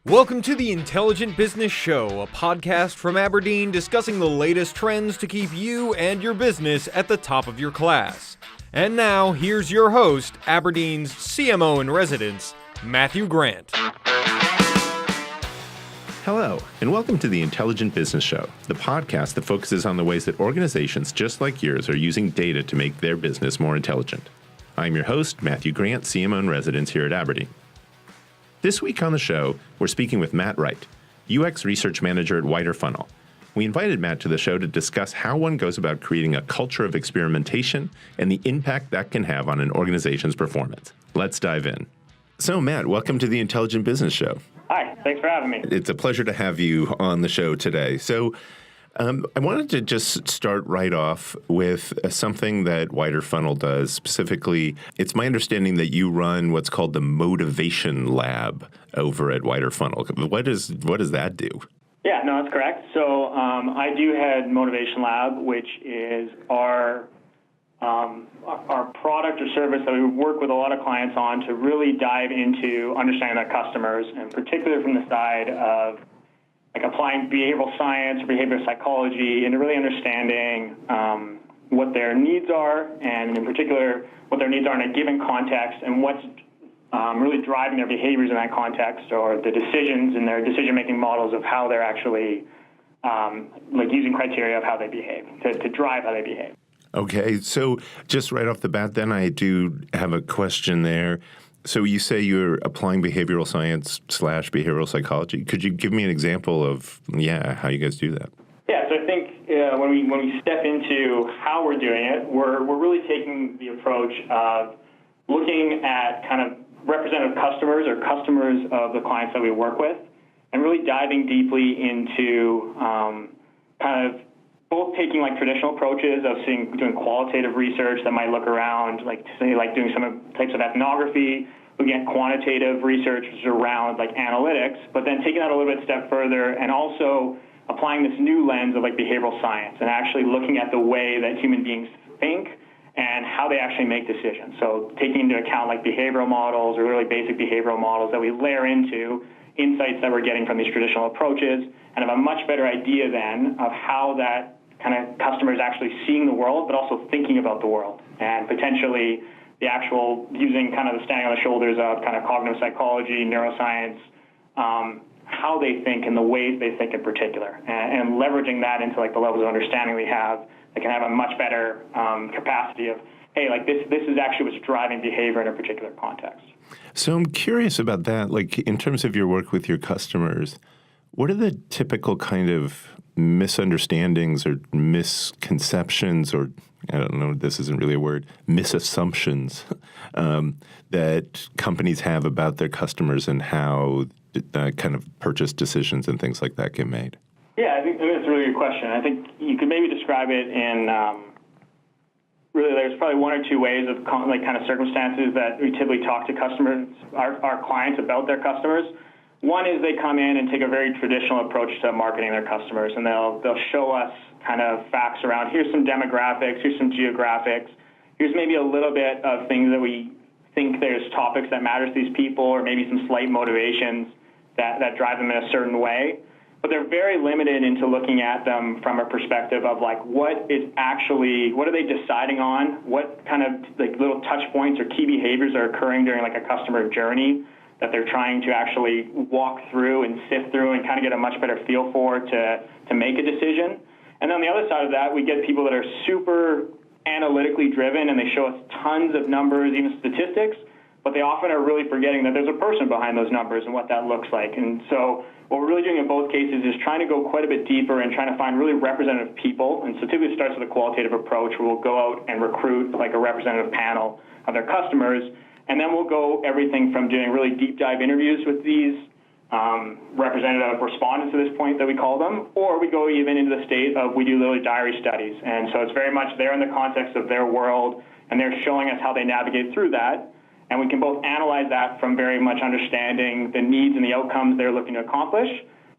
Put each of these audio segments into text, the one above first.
Welcome to the Intelligent Business Show, a podcast from Aberdeen discussing the latest trends to keep you and your business at the top of your class. And now, here's your host, Aberdeen's CMO in residence, Matthew Grant. Hello, and welcome to the Intelligent Business Show, the podcast that focuses on the ways that organizations just like yours are using data to make their business more intelligent. I'm your host, Matthew Grant, CMO in residence here at Aberdeen. This week on the show, we're speaking with Matt Wright, UX Research Manager at WiderFunnel. We invited Matt to the show to discuss how one goes about creating a culture of experimentation and the impact that can have on an organization's performance. Let's dive in. So, Matt, welcome to the Intelligent Business Show. Hi, thanks for having me. It's a pleasure to have you on the show today. So, I wanted to just start right off with something that WiderFunnel does. Specifically, it's my understanding that you run what's called the Motivation Lab over at WiderFunnel. What does that do? Yeah, no, that's correct. So I do head Motivation Lab, which is our product or service that we work with a lot of clients on to really dive into understanding their customers, and particularly from the side of like applying behavioral science, behavioral psychology, into really understanding what their needs are, and in particular, what their needs are in a given context, and what's really driving their behaviors in that context, or the decisions in their decision-making models of how they're actually using criteria of how they behave, to drive how they behave. Okay, so just right off the bat then, I do have a question there. So you say you're applying behavioral science / behavioral psychology. Could you give me an example of, how you guys do that? Yeah, so I think when we step into how we're doing it, we're really taking the approach of looking at kind of representative customers or customers of the clients that we work with, and really diving deeply into kind of both taking like traditional approaches of doing qualitative research that might look around, like doing some types of ethnography, looking at quantitative research which is around like analytics, but then taking that a little bit step further and also applying this new lens of like behavioral science and actually looking at the way that human beings think and how they actually make decisions. So taking into account like behavioral models or really basic behavioral models that we layer into insights that we're getting from these traditional approaches, and have a much better idea then of how that kind of customer is actually seeing the world, but also thinking about the world, and potentially the actual using kind of the standing on the shoulders of kind of cognitive psychology, neuroscience, how they think and the ways they think in particular, and leveraging that into like the levels of understanding we have that can have a much better capacity of, hey, like this is actually what's driving behavior in a particular context. So I'm curious about that, like in terms of your work with your customers, what are the typical kind of misunderstandings or misconceptions, or I don't know, this isn't really a word, misassumptions that companies have about their customers and how kind of purchase decisions and things like that get made? Yeah, I think that's a really good question. I think you could maybe describe it in really there's probably one or two ways of kind of circumstances that we typically talk to customers, our clients, about their customers. One is they come in and take a very traditional approach to marketing their customers, and they'll show us kind of facts around, here's some demographics, here's some geographics, here's maybe a little bit of things that we think there's topics that matter to these people, or maybe some slight motivations that drive them in a certain way. But they're very limited into looking at them from a perspective of like what are they deciding on, what kind of like little touch points or key behaviors are occurring during like a customer journey that they're trying to actually walk through and sift through and kind of get a much better feel for to make a decision. And then on the other side of that, we get people that are super analytically driven, and they show us tons of numbers, even statistics, but they often are really forgetting that there's a person behind those numbers and what that looks like. And so what we're really doing in both cases is trying to go quite a bit deeper and trying to find really representative people. And so typically it starts with a qualitative approach where we'll go out and recruit like a representative panel of their customers. And then we'll go everything from doing really deep dive interviews with these representative respondents to this point that we call them, or we go even into the state of we do literally diary studies. And so it's very much they're in the context of their world, and they're showing us how they navigate through that. And we can both analyze that from very much understanding the needs and the outcomes they're looking to accomplish,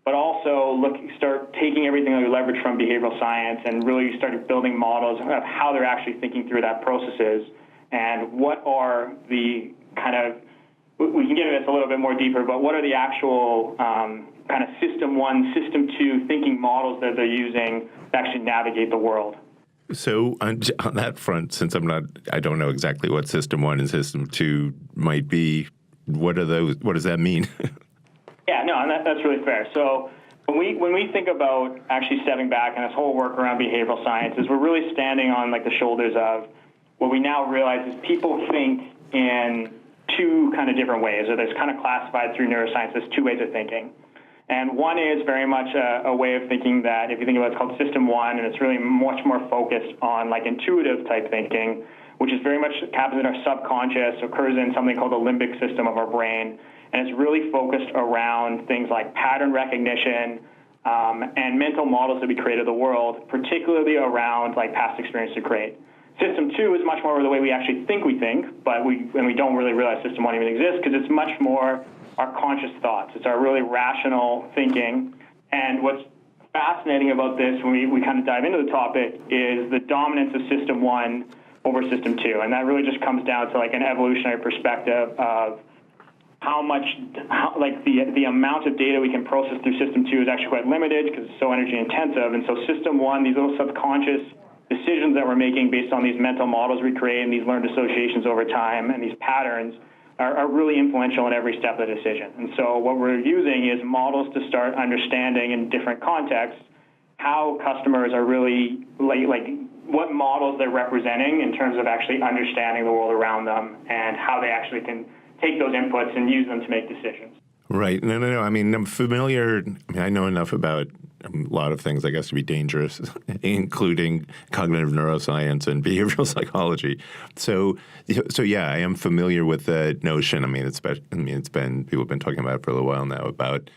but also start taking everything that we leverage from behavioral science and really start building models of how they're actually thinking through that processes, and what are the kind of we can get into this a little bit more deeper, but what are the actual kind of system 1, system 2 thinking models that they're using to actually navigate the world? So on that front, since I don't know exactly what system 1 and system 2 might be, what are those? What does that mean? Yeah, no, and that's really fair. So when we think about actually stepping back and this whole work around behavioral sciences, we're really standing on like the shoulders of what we now realize is people think in 2 kind of different ways, or there's kind of classified through neuroscience as 2 ways of thinking. And one is very much a way of thinking that, if you think about it, it's called System 1, and it's really much more focused on like intuitive type thinking, which is very much happens in our subconscious, occurs in something called the limbic system of our brain, and it's really focused around things like pattern recognition and mental models that we create of the world, particularly around like past experience to create. System 2 is much more the way we actually think we think, but we don't really realize System 1 even exists because it's much more our conscious thoughts. It's our really rational thinking. And what's fascinating about this when we kind of dive into the topic is the dominance of System 1 over System 2. And that really just comes down to like an evolutionary perspective of how the amount of data we can process through System 2 is actually quite limited because it's so energy intensive. And so System 1, these little subconscious decisions that we're making based on these mental models we create and these learned associations over time and these patterns are really influential in every step of the decision. And so what we're using is models to start understanding in different contexts how customers are really, like what models they're representing in terms of actually understanding the world around them and how they actually can take those inputs and use them to make decisions. Right. No. I mean, I'm familiar. I know enough about a lot of things, I guess, to be dangerous, including cognitive neuroscience and behavioral psychology. So yeah, I am familiar with the notion. People have been talking about it for a little while now about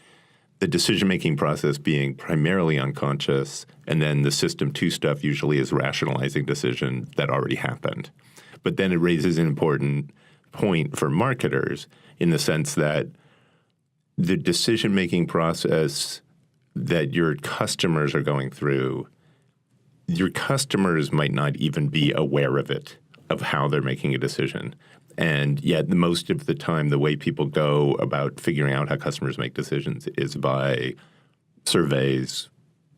the decision-making process being primarily unconscious, and then the System 2 stuff usually is rationalizing decision that already happened. But then it raises an important point for marketers in the sense that the decision-making process that your customers are going through, your customers might not even be aware of it, of how they're making a decision. And yet most of the time, the way people go about figuring out how customers make decisions is by surveys,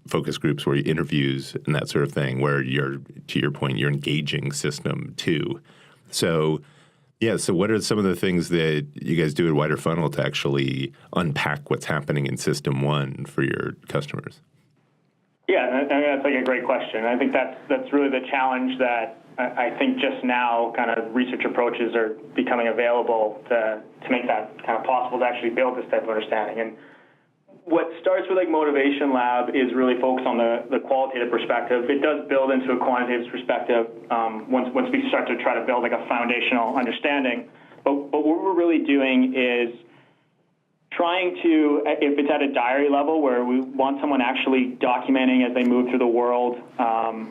focus groups, where interviews and that sort of thing, where to your point, you're engaging System 2. So what are some of the things that you guys do at WiderFunnel to actually unpack what's happening in System 1 for your customers? Yeah, I mean, that's like a great question. I think that's really the challenge that I think just now kind of research approaches are becoming available to make that kind of possible to actually build this type of understanding. And what starts with like Motivation Lab is really focused on the qualitative perspective. It does build into a quantitative perspective once we start to try to build like a foundational understanding. But what we're really doing is trying to, if it's at a diary level where we want someone actually documenting as they move through the world,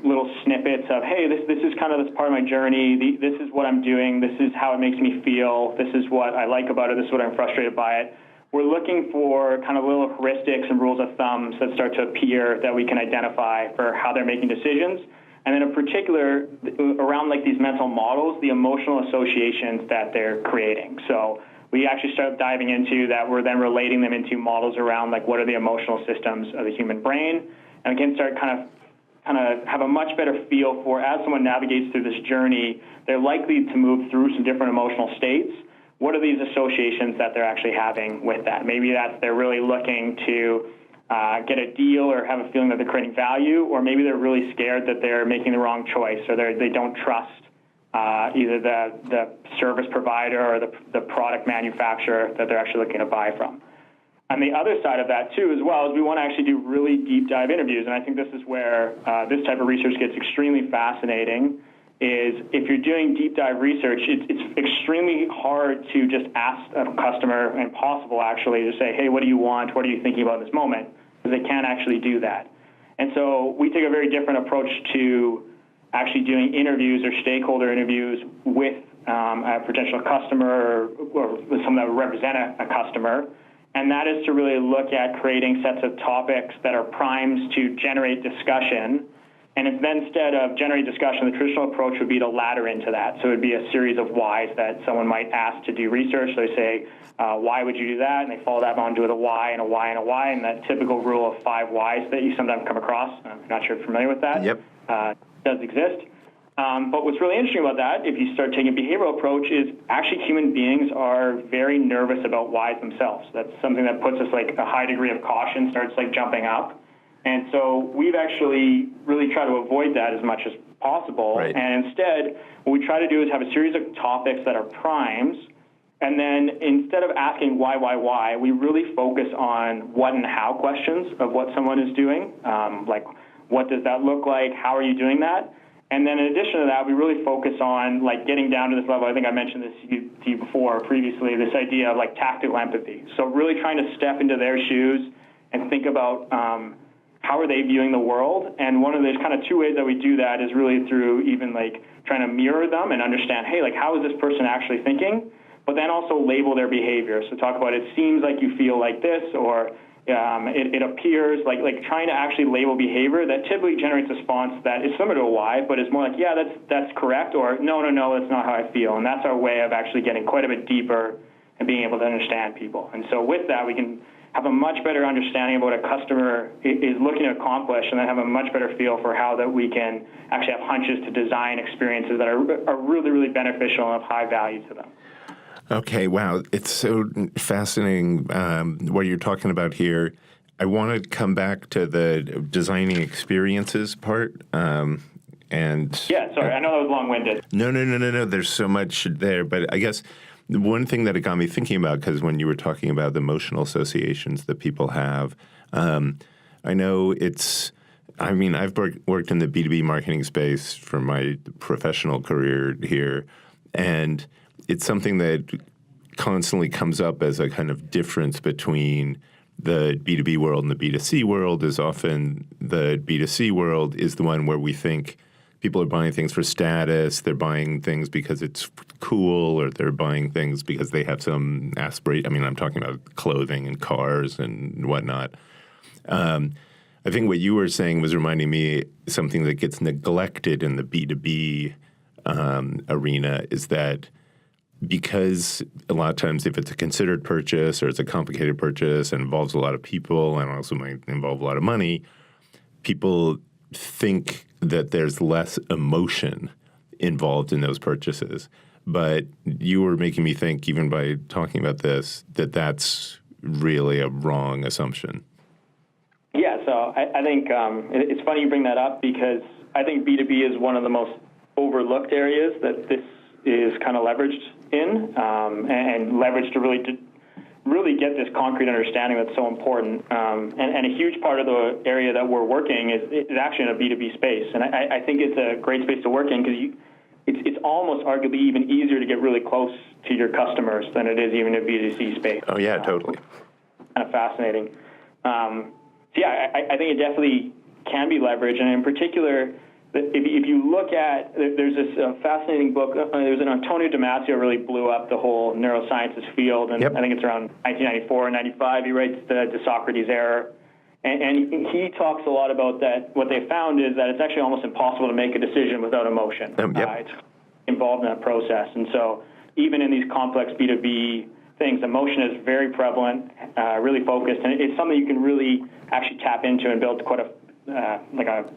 little snippets of, hey, this is kind of this part of my journey, this is what I'm doing, this is how it makes me feel, this is what I like about it, this is what I'm frustrated by it. We're looking for kind of little heuristics and rules of thumbs that start to appear that we can identify for how they're making decisions. And then in particular, around like these mental models, the emotional associations that they're creating. So we actually start diving into that. We're then relating them into models around like what are the emotional systems of the human brain. And again, start kind of have a much better feel for, as someone navigates through this journey, they're likely to move through some different emotional states. What are these associations that they're actually having with that? Maybe that's they're really looking to get a deal or have a feeling that they're creating value, or maybe they're really scared that they're making the wrong choice, or they don't trust either the service provider or the product manufacturer that they're actually looking to buy from. On the other side of that, too, as well, is we want to actually do really deep dive interviews, and I think this is where this type of research gets extremely fascinating, is if you're doing deep dive research, it's extremely hard to just ask a customer, impossible actually, to say, hey, what do you want? What are you thinking about in this moment? Because they can't actually do that. And so we take a very different approach to actually doing interviews or stakeholder interviews with a potential customer or someone that would represent a customer. And that is to really look at creating sets of topics that are primes to generate discussion And if then instead of generate discussion, the traditional approach would be to ladder into that. So it would be a series of whys that someone might ask to do research. So they say, why would you do that? And they follow that on to a why and a why and a why, and that typical rule of 5 whys that you sometimes come across. I'm not sure if you're familiar with that. Yep. Does exist. But what's really interesting about that, if you start taking a behavioral approach, is actually human beings are very nervous about whys themselves. That's something that puts us like a high degree of caution, starts like jumping up. And so we've actually really tried to avoid that as much as possible. Right. And instead, what we try to do is have a series of topics that are primes. And then instead of asking why, we really focus on what and how questions of what someone is doing. Like, what does that look like? How are you doing that? And then in addition to that, we really focus on like getting down to this level. I think I mentioned this to you before previously, this idea of like tactical empathy. So really trying to step into their shoes and think about how are they viewing the world. And one of those kind of 2 ways that we do that is really through even like trying to mirror them and understand, hey, like how is this person actually thinking? But then also label their behavior. So talk about it seems like you feel like this, or it appears, like trying to actually label behavior that typically generates a response that is similar to a why, but is more like, yeah, that's correct, or no, that's not how I feel. And that's our way of actually getting quite a bit deeper and being able to understand people. And so with that, we can have a much better understanding of what a customer is looking to accomplish, and then have a much better feel for how that we can actually have hunches to design experiences that are really, really beneficial and of high value to them. Okay, wow. It's so fascinating what you're talking about here. I want to come back to the designing experiences part. Yeah, sorry, I know that was long-winded. No. There's so much there. But I guess the one thing that it got me thinking about, because when you were talking about the emotional associations that people have, I know I've worked in the B2B marketing space for my professional career here, and it's something that constantly comes up as a kind of difference between the B2B world and the B2C world. Is often the B2C world is the one where we think people are buying things for status, they're buying things because it's cool, or they're buying things because they have some aspiration. I mean, I'm talking about clothing and cars and whatnot. I think what you were saying was reminding me something that gets neglected in the B2B arena is that because a lot of times if it's a considered purchase or it's a complicated purchase and involves a lot of people and also might involve a lot of money, people think that there's less emotion involved in those purchases. But you were making me think, even by talking about this, that that's really a wrong assumption. Yeah, so I think it's funny you bring that up, because I think B2B is one of the most overlooked areas that this is kind of leveraged in, and leveraged to really get this concrete understanding that's so important. And a huge part of the area that we're working is actually in a B2B space. And I think it's a great space to work in, because it's almost arguably even easier to get really close to your customers than it is even in a B2C space. Oh, yeah, totally. Kind of fascinating. I think it definitely can be leveraged. And in particular, if you look at, there's this fascinating book. There's an Antonio Damasio really blew up the whole neurosciences field, and yep. I think it's around 1994 or 95. He writes the Socrates error, and he talks a lot about that. What they found is that it's actually almost impossible to make a decision without emotion. It's involved in that process, and so even in these complex B2B things, emotion is very prevalent, really focused, and it's something you can really actually tap into and build quite a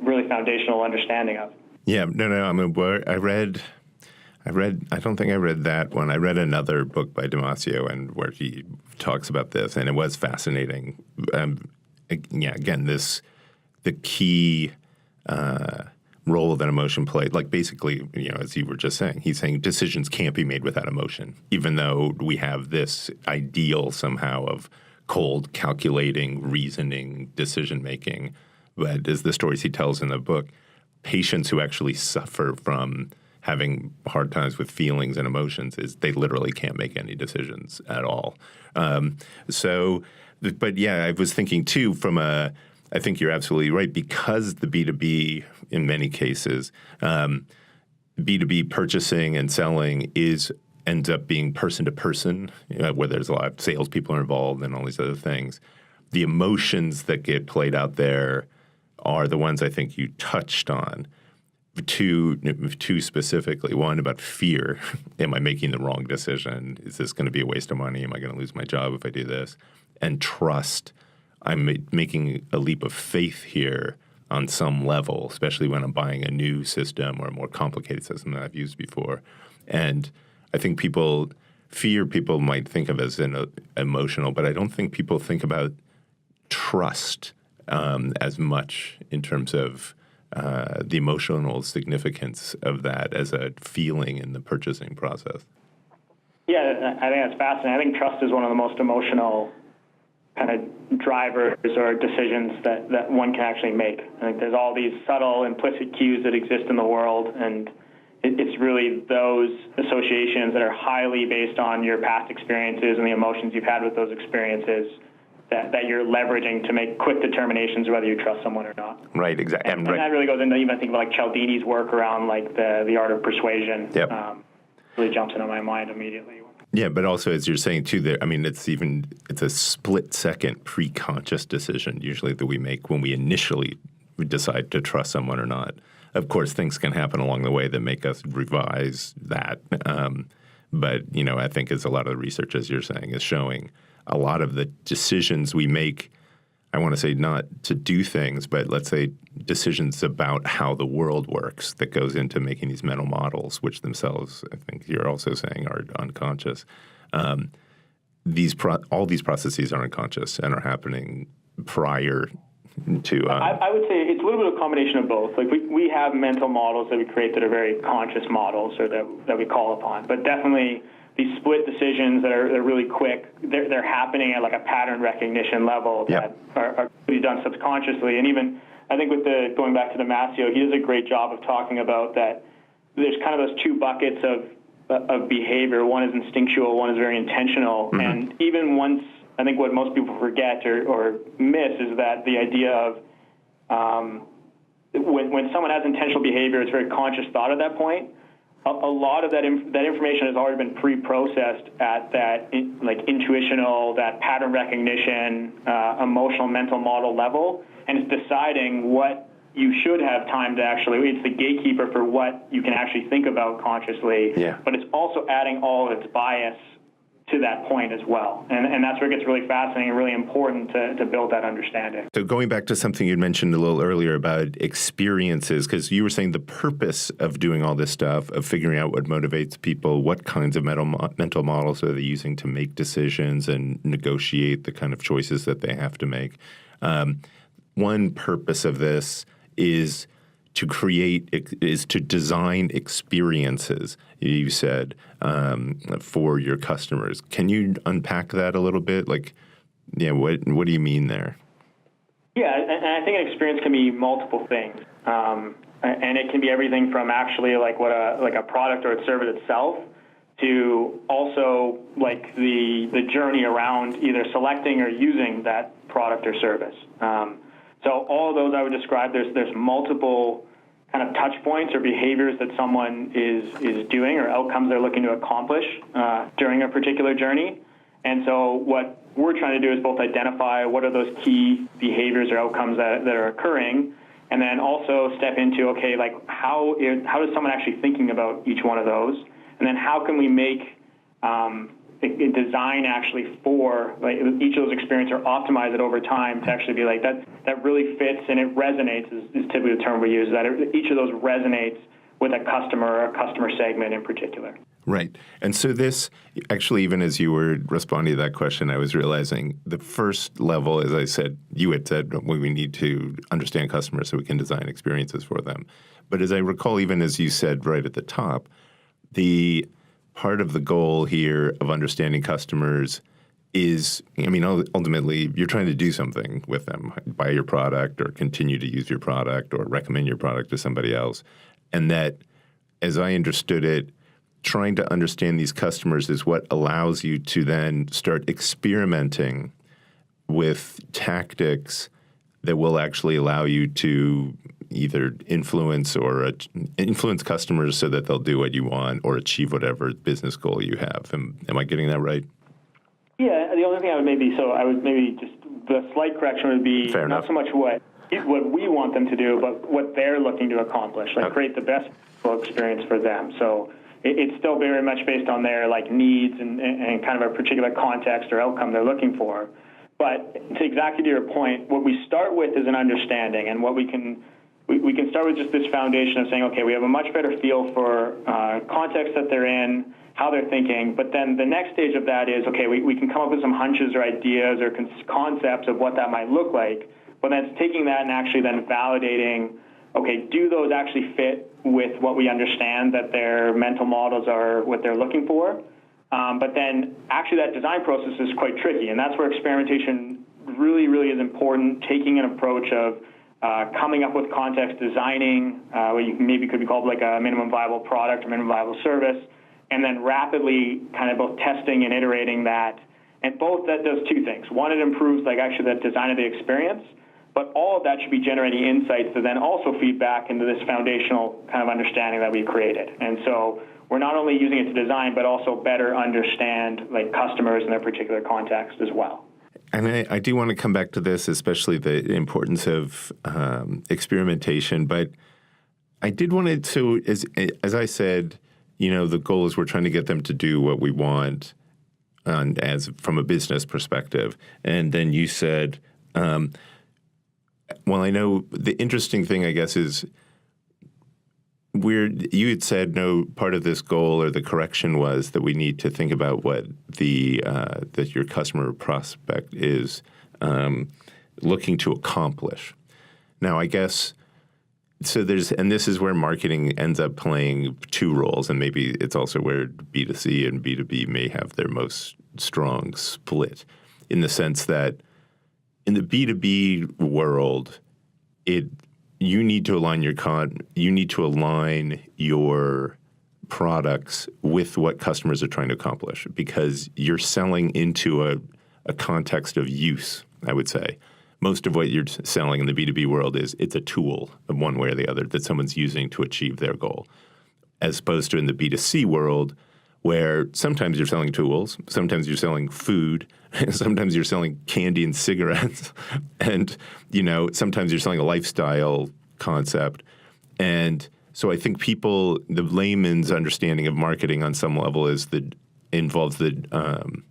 really foundational understanding of. Yeah, no. I mean, I don't think I read that one. I read another book by Damasio, and where he talks about this, and it was fascinating. Again, the key role that emotion played. Like basically, as you were just saying, he's saying decisions can't be made without emotion, even though we have this ideal somehow of cold, calculating, reasoning, decision making. But as the stories he tells in the book, patients who actually suffer from having hard times with feelings and emotions is they literally can't make any decisions at all. But yeah, I was thinking too I think you're absolutely right, because the B2B in many cases, B2B purchasing and selling ends up being person to person, where there's a lot of salespeople are involved and all these other things. The emotions that get played out there are the ones I think you touched on. Two specifically. One about fear. Am I making the wrong decision? Is this going to be a waste of money? Am I going to lose my job if I do this? And trust. I'm making a leap of faith here on some level, especially when I'm buying a new system or a more complicated system that I've used before. And I think people might think of as emotional, but I don't think people think about trust as much in terms of the emotional significance of that as a feeling in the purchasing process. Yeah, I think that's fascinating. I think trust is one of the most emotional kind of drivers or decisions that one can actually make. I think there's all these subtle implicit cues that exist in the world, and it's really those associations that are highly based on your past experiences and the emotions you've had with those experiences that you're leveraging to make quick determinations whether you trust someone or not. Right, exactly. And that really goes into even think about like Cialdini's work around like the art of persuasion. Yep. Really jumps into my mind immediately. Yeah, but also as you're saying too, it's a split-second pre-conscious decision usually that we make when we initially decide to trust someone or not. Of course, things can happen along the way that make us revise that. But I think as a lot of the research, as you're saying, is showing a lot of the decisions we make, I want to say not to do things, but let's say decisions about how the world works that goes into making these mental models, which themselves, I think you're also saying, are unconscious. All these processes are unconscious and are happening prior to... I would say it's a little bit of a combination of both. Like we have mental models that we create that are very conscious models or that we call upon, but definitely these split decisions that are really quick, they're happening at like a pattern recognition level that are really done subconsciously. And even, I think with going back to Damasio, he does a great job of talking about that there's kind of those two buckets of behavior. One is instinctual, one is very intentional. Mm-hmm. And even once, I think what most people forget or miss is that the idea of when someone has intentional behavior, it's very conscious thought at that point. A lot of that information has already been pre-processed at that intuitional, that pattern recognition, emotional, mental model level, and it's deciding what you should have time to actually. It's the gatekeeper for what you can actually think about consciously, but it's also adding all of its bias to that point as well. And that's where it gets really fascinating and really important to build that understanding. So going back to something you mentioned a little earlier about experiences, because you were saying the purpose of doing all this stuff, of figuring out what motivates people, what kinds of mental models are they using to make decisions and negotiate the kind of choices that they have to make. One purpose of this is to design experiences, you said, for your customers. Can you unpack that a little bit? What do you mean there? Yeah, and I think an experience can be multiple things. And it can be everything from actually like a product or a service itself to also like the journey around either selecting or using that product or service. So all of those I would describe, there's multiple kind of touch points or behaviors that someone is doing or outcomes they're looking to accomplish during a particular journey. And so what we're trying to do is both identify what are those key behaviors or outcomes that are occurring, and then also step into, okay, like how is someone actually thinking about each one of those? And then how can we make a design actually for like each of those experiences or optimize it over time to actually be like that really fits and it resonates is typically the term we use, that each of those resonates with a customer or a customer segment in particular. Right. And so this, actually, even as you were responding to that question, I was realizing the first level, as I said, you had said, we need to understand customers so we can design experiences for them. But as I recall, even as you said right at the top, the part of the goal here of understanding customers is, ultimately, you're trying to do something with them, buy your product or continue to use your product or recommend your product to somebody else. And that, as I understood it, trying to understand these customers is what allows you to then start experimenting with tactics that will actually allow you to either influence customers so that they'll do what you want or achieve whatever business goal you have. Am I getting that right? Yeah, the only thing I would maybe just the slight correction would be Fair not enough. so much what what we want them to do, but what they're looking to accomplish, like create the best experience for them. So it's still very much based on their like needs and kind of a particular context or outcome they're looking for. But exactly to your point, what we start with is an understanding, and what we can start with just this foundation of saying, okay, we have a much better feel for context that they're in, how they're thinking, but then the next stage of that is, okay, we can come up with some hunches or ideas or concepts of what that might look like, but then it's taking that and actually then validating, okay, do those actually fit with what we understand that their mental models are what they're looking for? But then actually that design process is quite tricky, and that's where experimentation really, really is important, taking an approach of coming up with context, designing what you maybe could be called like a minimum viable product or minimum viable service, and then rapidly kind of both testing and iterating that. And both that does two things. One, it improves like actually the design of the experience, but all of that should be generating insights that then also feed back into this foundational kind of understanding that we created. And so we're not only using it to design, but also better understand like customers and their particular context as well. And I do want to come back to this, especially the importance of experimentation. But I did want to, as I said, the goal is we're trying to get them to do what we want as from a business perspective. And then you said, well, I know the interesting thing, I guess, is you had said no part of this goal or the correction was that we need to think about what that your customer prospect is looking to accomplish. Now, I guess so. And this is where marketing ends up playing two roles, and maybe it's also where B2C and B2B may have their most strong split, in the sense that in the B2B world, you need to align your products with what customers are trying to accomplish, because you're selling into a context of use, I would say. Most of what you're selling in the B2B world it's a tool of one way or the other that someone's using to achieve their goal, as opposed to in the B2C world, where sometimes you're selling tools, sometimes you're selling food, sometimes you're selling candy and cigarettes, and sometimes you're selling a lifestyle concept. And so I think the layman's understanding of marketing on some level involves the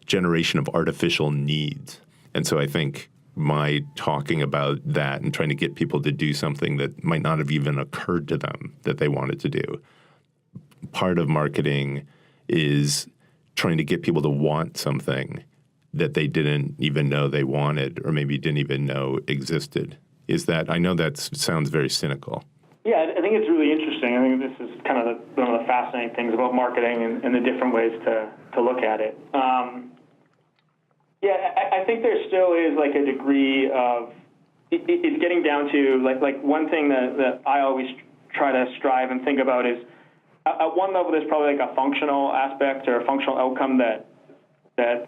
generation of artificial needs. And so I think my talking about that and trying to get people to do something that might not have even occurred to them that they wanted to do, part of marketing is trying to get people to want something that they didn't even know they wanted, or maybe didn't even know existed. I know that sounds very cynical. Yeah, I think it's really interesting. I think this is kind of one of the fascinating things about marketing and the different ways to look at it. I think there still is like a degree of it's getting down to like one thing that I always try to strive and think about is at one level there's probably like a functional aspect or a functional outcome that a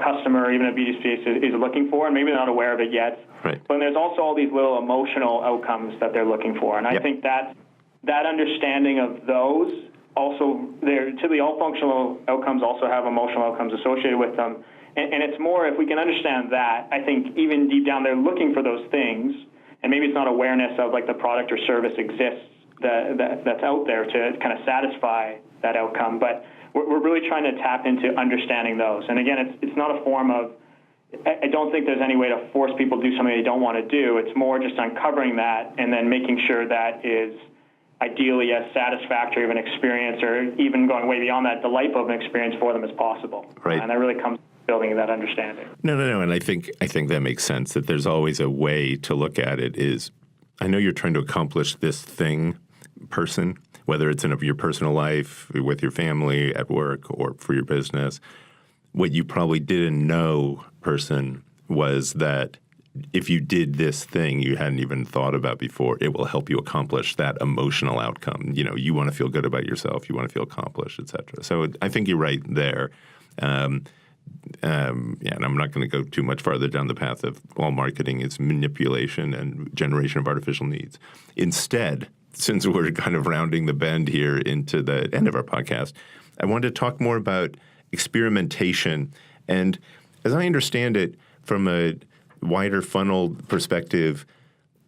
customer or even a B2C is looking for, and maybe they're not aware of it yet. Right. But there's also all these little emotional outcomes that they're looking for, and I think that understanding of those also, typically all functional outcomes also have emotional outcomes associated with them, and it's more if we can understand that. I think even deep down they're looking for those things, and maybe it's not awareness of like the product or service exists that's out there to kind of satisfy that outcome, but we're really trying to tap into understanding those. And again, it's not a form of, I don't think there's any way to force people to do something they don't want to do. It's more just uncovering that and then making sure that is ideally as satisfactory of an experience, or even going way beyond that, delightful of an experience for them as possible. Right. And that really comes building that understanding. No. And I think that makes sense, that there's always a way to look at it is, I know you're trying to accomplish this thing, person, whether it's in your personal life, with your family, at work, or for your business. What you probably didn't know, person, was that if you did this thing you hadn't even thought about before, it will help you accomplish that emotional outcome. You want to feel good about yourself, you want to feel accomplished, et cetera. So I think you're right there. And I'm not going to go too much farther down the path of all marketing is manipulation and generation of artificial needs. Instead, since we're kind of rounding the bend here into the end of our podcast, I wanted to talk more about experimentation. And as I understand it, from a WiderFunnel perspective,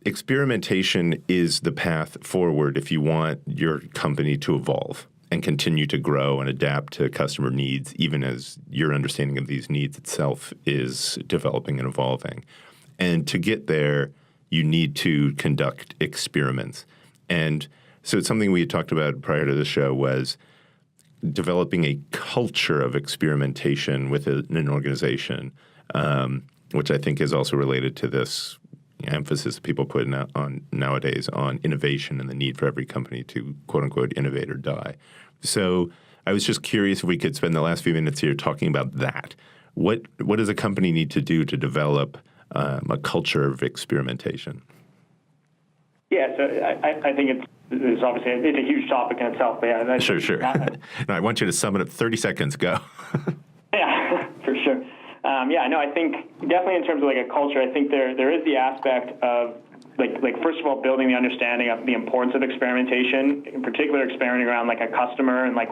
experimentation is the path forward if you want your company to evolve and continue to grow and adapt to customer needs, even as your understanding of these needs itself is developing and evolving. And to get there, you need to conduct experiments. And so it's something we had talked about prior to the show was developing a culture of experimentation within an organization, which I think is also related to this emphasis people put on nowadays on innovation and the need for every company to, quote unquote, innovate or die. So I was just curious if we could spend the last few minutes here talking about that. What does a company need to do to develop a culture of experimentation? Yeah, so I think it's obviously it's a huge topic in itself. But yeah, sure. No, I want you to sum it up. 30 seconds. Go. Yeah, for sure. I think definitely in terms of like a culture, I think there is the aspect of like first of all, building the understanding of the importance of experimentation, in particular experimenting around like a customer and like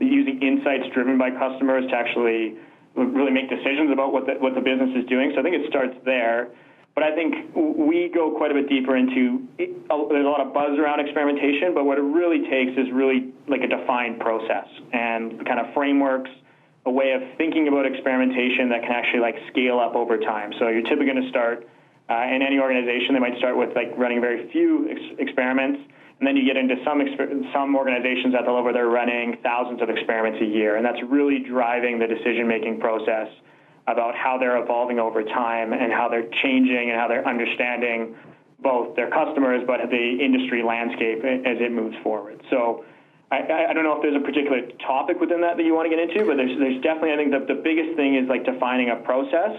using insights driven by customers to actually really make decisions about what the business is doing. So I think it starts there. But I think we go quite a bit deeper into there's a lot of buzz around experimentation, but what it really takes is really like a defined process and kind of frameworks, a way of thinking about experimentation that can actually like scale up over time. So you're typically going to start in any organization, they might start with like running very few experiments, and then you get into some organizations at the level where they're running thousands of experiments a year, and that's really driving the decision-making process about how they're evolving over time and how they're changing and how they're understanding both their customers but the industry landscape as it moves forward. So I don't know if there's a particular topic within that you want to get into, but there's definitely, I think the biggest thing is like defining a process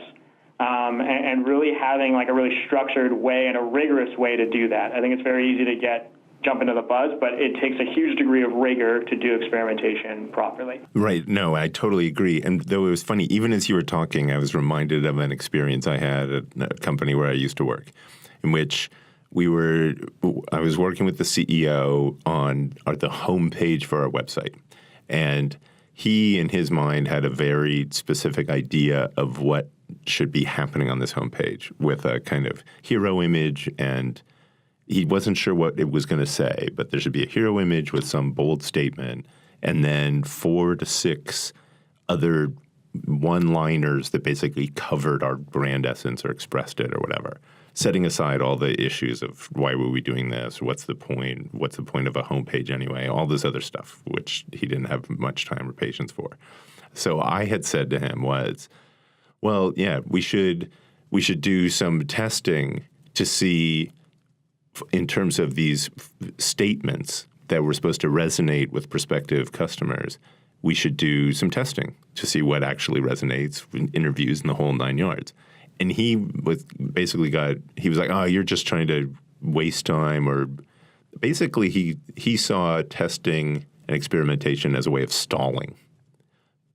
and really having like a really structured way and a rigorous way to do that. I think it's very easy to jump into the buzz, but it takes a huge degree of rigor to do experimentation properly. Right. No, I totally agree. And though it was funny, even as you were talking, I was reminded of an experience I had at a company where I used to work, in which I was working with the CEO on the homepage for our website. And he, in his mind, had a very specific idea of what should be happening on this homepage with a kind of hero image, and he wasn't sure what it was going to say, but there should be a hero image with some bold statement and then 4 to 6 other one-liners that basically covered our brand essence or expressed it or whatever, setting aside all the issues of why were we doing this, what's the point of a homepage anyway, all this other stuff, which he didn't have much time or patience for. So I had said to him was, well, yeah, we should do some testing to see in terms of these statements that were supposed to resonate with prospective customers. We should do some testing to see what actually resonates in interviews and the whole 9 yards. And he was like, oh, you're just trying to waste time, or basically he saw testing and experimentation as a way of stalling.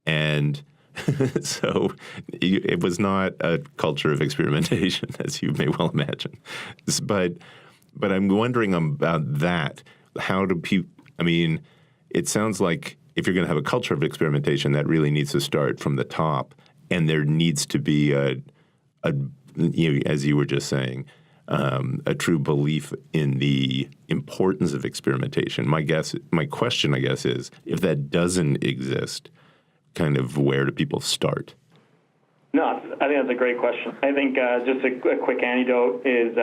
And so it was not a culture of experimentation, as you may well imagine. But I'm wondering about that. How do people, it sounds like if you're going to have a culture of experimentation, that really needs to start from the top, and there needs to be as you were just saying, a true belief in the importance of experimentation. My question, I guess, is if that doesn't exist, kind of where do people start? No, I think that's a great question. I think just a quick anecdote is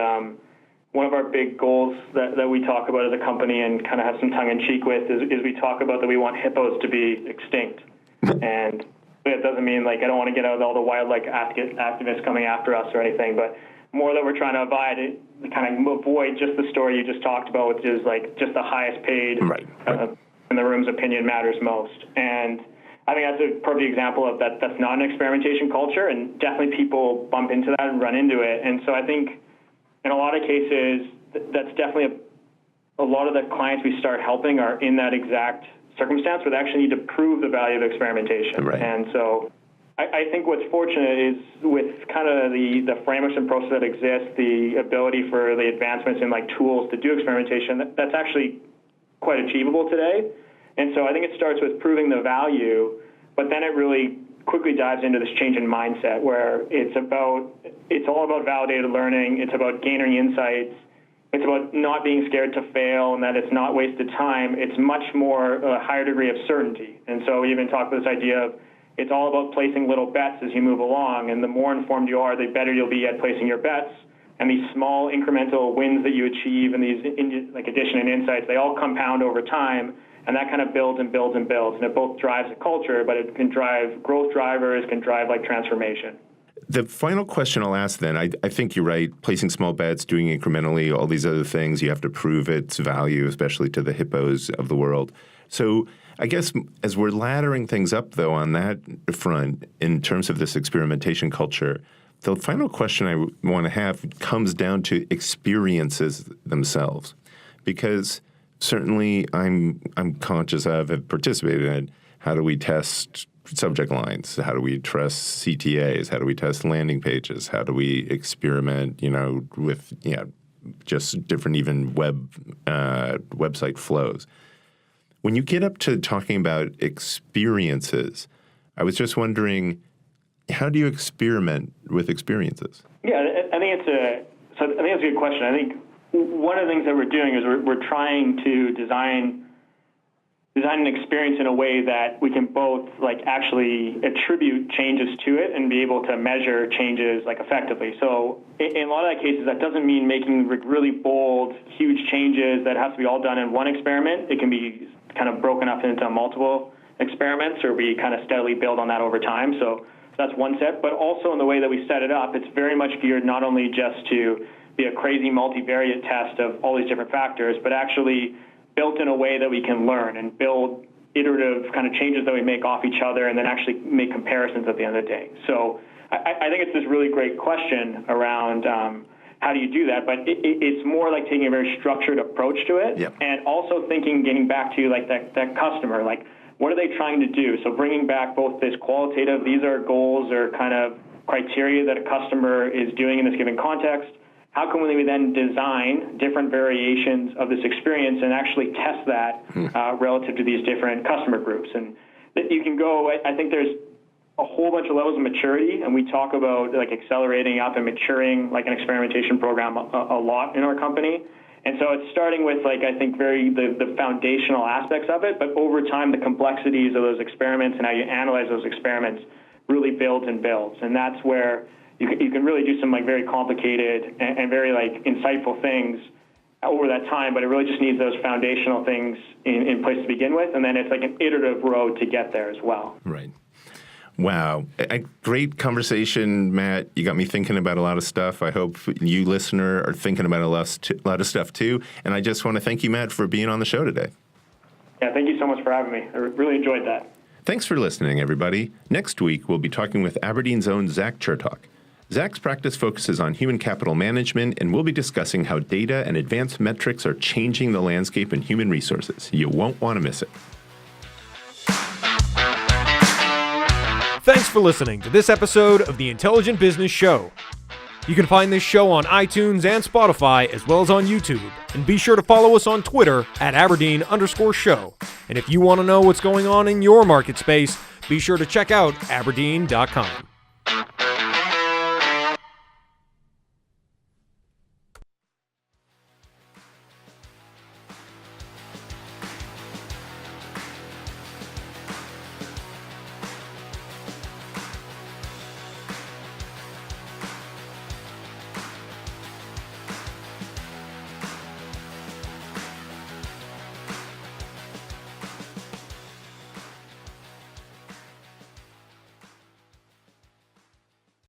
one of our big goals that we talk about as a company and kind of have some tongue-in-cheek with is we talk about that we want hippos to be extinct. And it doesn't mean like I don't want to get out all the wildlife activists coming after us or anything, but more that we're trying to avoid just the story you just talked about, which is like just the highest paid in the room's opinion matters most. And I think that's a perfect example of that. That's not an experimentation culture, and definitely people bump into that and run into it. And so I think in a lot of cases, that's definitely a lot of the clients we start helping are in that exact circumstance where they actually need to prove the value of experimentation. Right. And so I think what's fortunate is with kind of the frameworks and process that exist, the ability for the advancements in like tools to do experimentation, that's actually quite achievable today. And so I think it starts with proving the value, but then it really quickly dives into this change in mindset where it's all about validated learning. It's about gaining insights. It's about not being scared to fail and that it's not wasted time. It's much more a higher degree of certainty. And so we even talk about this idea of it's all about placing little bets as you move along. And the more informed you are, the better you'll be at placing your bets. And these small incremental wins that you achieve and these like addition and insights, they all compound over time. And that kind of builds and builds and builds. And it both drives a culture, but it can drive growth drivers, can drive like transformation. The final question I'll ask then, I think you're right, placing small bets, doing incrementally, all these other things, you have to prove its value, especially to the hippos of the world. So I guess as we're laddering things up, though, on that front, in terms of this experimentation culture, the final question I want to have comes down to experiences themselves. Because certainly I'm conscious of, have participated in, how do we test subject lines? How do we test CTAs? How do we test landing pages? How do we experiment, with, just different even website flows? When you get up to talking about experiences, I was just wondering, how do you experiment with experiences? Yeah, I think it's a good question. I think one of the things that we're doing is we're trying to design an experience in a way that we can both actually attribute changes to it and be able to measure changes effectively. So in a lot of cases, that doesn't mean making really bold, huge changes that has to be all done in one experiment. It can be kind of broken up into multiple experiments, or we kind of steadily build on that over time. So that's one step. But also in the way that we set it up, it's very much geared not only just to be a crazy multivariate test of all these different factors, but actually built in a way that we can learn and build iterative kind of changes that we make off each other and then actually make comparisons at the end of the day. So I think it's this really great question around how do you do that, but it's more like taking a very structured approach to it. Yep. And also getting back to that customer, what are they trying to do? So bringing back both this qualitative, these are goals or kind of criteria that a customer is doing in this given context. How can we then design different variations of this experience and actually test that relative to these different customer groups? And you can go, I think there's a whole bunch of levels of maturity, and we talk about accelerating up and maturing an experimentation program a lot in our company. And so it's starting with I think the foundational aspects of it, but over time the complexities of those experiments and how you analyze those experiments really builds and builds. And that's where you can really do some very complicated and very insightful things over that time, but it really just needs those foundational things in place to begin with, and then it's an iterative road to get there as well. Right. Wow. A great conversation, Matt. You got me thinking about a lot of stuff. I hope you, listener, are thinking about a lot of stuff too. And I just want to thank you, Matt, for being on the show today. Yeah, thank you so much for having me. I really enjoyed that. Thanks for listening, everybody. Next week, we'll be talking with Aberdeen's own Zach Chertok. Zach's practice focuses on human capital management, and we'll be discussing how data and advanced metrics are changing the landscape in human resources. You won't want to miss it. Thanks for listening to this episode of the Intelligent Business Show. You can find this show on iTunes and Spotify, as well as on YouTube. And be sure to follow us on Twitter at Aberdeen_show. And if you want to know what's going on in your market space, be sure to check out Aberdeen.com.